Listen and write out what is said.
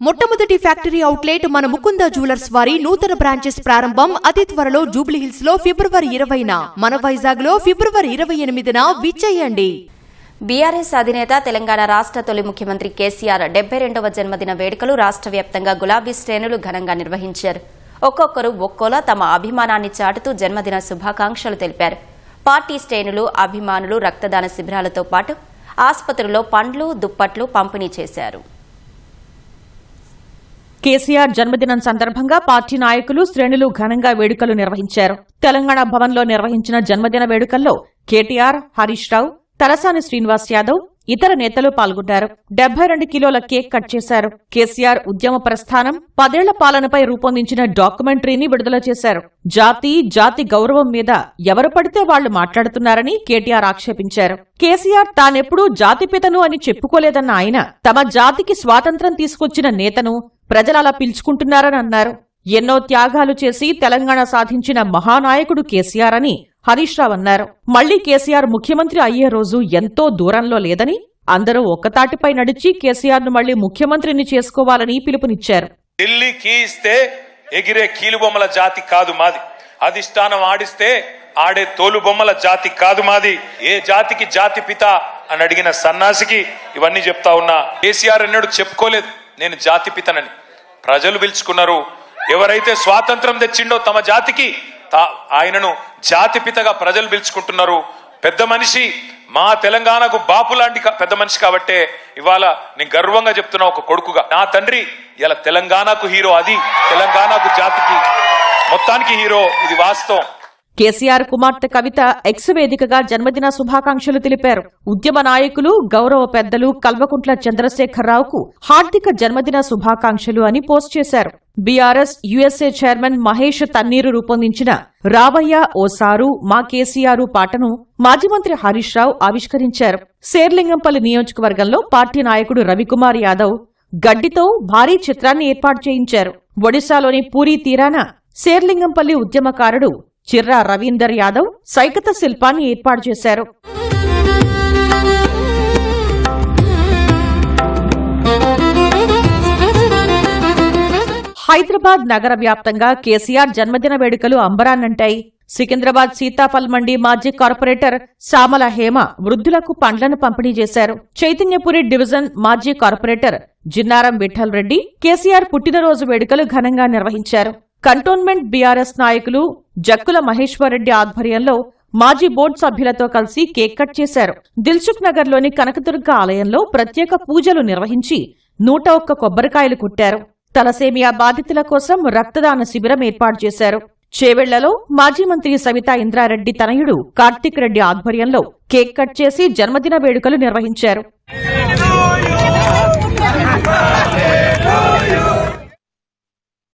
మొట్టమొదటి factory outlet మన Mukunda jewellers వారి నూతన బ్రాంచెస్ ప్రారంభం అతి త్వరలో జూబ్లీహిల్స్ లో ఫిబ్రవరి 20న, మన వైజాగ్ లో ఫిబ్రవరి 28న విచ్చేయండి. బీఆర్ఎస్ అధినేత తెలంగాణ రాష్ట్ర తొలి ముఖ్యమంత్రి కేసీఆర్ 72వ జన్మదిన వేడుకలు రాష్ట్ర వ్యాప్తంగా గులాబీ శ్రేణులు ఘనంగా నిర్వహించారు. ఒక్కొక్కరు ఒక్కోలా తమ అభిమానాన్ని చాటుతూ జన్మదిన శుభాకాంక్షలు తెలిపారు. పార్టీ శ్రేణులు, అభిమానులు రక్తదాన శిబిరాలతో పాటు ఆసుపత్రుల్లో పండ్లు, దుప్పట్లు పంపిణీ చేశారు. కేసీఆర్ జన్మదినం సందర్భంగా పార్టీ నాయకులు, శ్రేణులు ఘనంగా వేడుకలు నిర్వహించారు. తెలంగాణ భవన్లో నిర్వహించిన జన్మదిన వేడుకల్లో కేటీఆర్, హరీష్ రావు, తలసాని శ్రీనివాస్ యాదవ్, ఇతర నేతలు పాల్గొన్నారు. 72 కిలోల కేక్ కట్ చేశారు. కేసీఆర్ ఉద్యమ ప్రస్థానం, 10 ఏళ్ల పాలనపై రూపొందించిన డాక్యుమెంటరీని విడుదల చేశారు. జాతి గౌరవం మీద ఎవరు పడితే వాళ్లు మాట్లాడుతున్నారని కేటీఆర్ ఆక్షేపించారు. కేసీఆర్ తానెప్పుడూ జాతిపితను అని చెప్పుకోలేదన్న ఆయన తమ జాతికి స్వాతంత్ర్యం తీసుకొచ్చిన నేతను ప్రజలలా పిలుచుకుంటున్నారని అన్నారు. ఎన్నో త్యాగాలు చేసి తెలంగాణ సాధించిన మహానాయకుడు కేసీఆర్ అని హరీష్ రావు అన్నారు. మళ్లీ కేసీఆర్ ముఖ్యమంత్రి అయ్యే రోజు ఎంతో దూరంలో లేదని, అందరూ ఒక్కతాటిపై నడిచి కేసీఆర్ ను మళ్లీ ముఖ్యమంత్రిని చేసుకోవాలని పిలుపునిచ్చారు. ఢిల్లీకి ఇస్తే ఎగిరే కీలుబొమ్మల జాతి కాదు మాది, అధిష్టానం ఆడిస్తే ఆడే తోలుబొమ్మల జాతి కాదు మాది. ఏ జాతికి జాతి పిత అని అడిగిన సన్నాసికి ఇవన్నీ చెప్తా ఉన్నా. కేసీఆర్ అన్నాడు చెప్పుకోలేదు నేను జాతి పితనని, ప్రజలు పిలుచుకున్నారు. ఎవరైతే స్వాతంత్రం తెచ్చిండో తమ జాతికి ఆయనను జాతిపితగా ప్రజలు పిలుచుకుంటున్నారు. పెద్ద మనిషి, మా తెలంగాణకు బాపు లాంటి పెద్ద మనిషి కాబట్టే ఇవాళ నేను గర్వంగా చెప్తున్నా ఒక కొడుకుగా, నా తండ్రి ఇలా తెలంగాణకు హీరో, అది తెలంగాణకు జాతికి మొత్తానికి హీరో. ఇది వాస్తవం. కేసీఆర్ కుమార్తె కవిత ఎక్స్ వేదికగా జన్మదిన శుభాకాంక్షలు తెలిపారు. ఉద్యమ నాయకులు, గౌరవ పెద్దలు కల్వకుంట్ల చంద్రశేఖరరావుకు హార్దిక జన్మదిన శుభాకాంక్షలు అని పోస్ట్ చేశారు. బీఆర్ఎస్ యుఎస్ఏ చైర్మన్ మహేష్ తన్నీరు రూపొందించిన రావయ్య ఓసారు మా కేసీఆర్ పాటను మాజీ మంత్రి హరీష్ రావు ఆవిష్కరించారు. శేర్లింగంపల్లి నియోజకవర్గంలో పార్టీ నాయకుడు రవికుమార్ యాదవ్ గడ్డితో భారీ చిత్రాన్ని ఏర్పాటు చేయించారు. ఒడిశాలోని పూరీ తీరాన శేర్లింగంపల్లి ఉద్యమకారుడు చిర్రా రవీందర్ యాదవ్ సైకత శిల్పాన్ని ఏర్పాటు చేశారు. హైదరాబాద్ నగర వ్యాప్తంగా కేసీఆర్ జన్మదిన వేడుకలు అంబరాన్నంటాయి. సికింద్రాబాద్ సీతాఫల్ మండి మాజీ కార్పొరేటర్ సామల హేమ వృద్ధులకు పండ్లను పంపిణీ చేశారు. చైతన్యపురి డివిజన్ మాజీ కార్పొరేటర్ జిన్నారం విఠల్ రెడ్డి కేసీఆర్ పుట్టినరోజు వేడుకలు ఘనంగా నిర్వహించారు. కంటోన్మెంట్ బీఆర్ఎస్ నాయకులు జక్కుల మహేశ్వర్రెడ్డి ఆధ్వర్యంలో మాజీ బోర్డు సభ్యులతో కలిసి కేక్ కట్ చేశారు. దిల్సుఖ్ నగర్ లోని కనకదుర్గ ఆలయంలో ప్రత్యేక పూజలు నిర్వహించి 101 కొబ్బరికాయలు కొట్టారు. తలసేమియా బాధితుల కోసం రక్తదాన శిబిరం ఏర్పాటు చేశారు. చేవెళ్లలో మాజీ మంత్రి సవితా ఇంద్రారెడ్డి తనయుడు కార్తీక్ రెడ్డి ఆధ్వర్యంలో కేక్ కట్ చేసి జన్మదిన వేడుకలు నిర్వహించారు.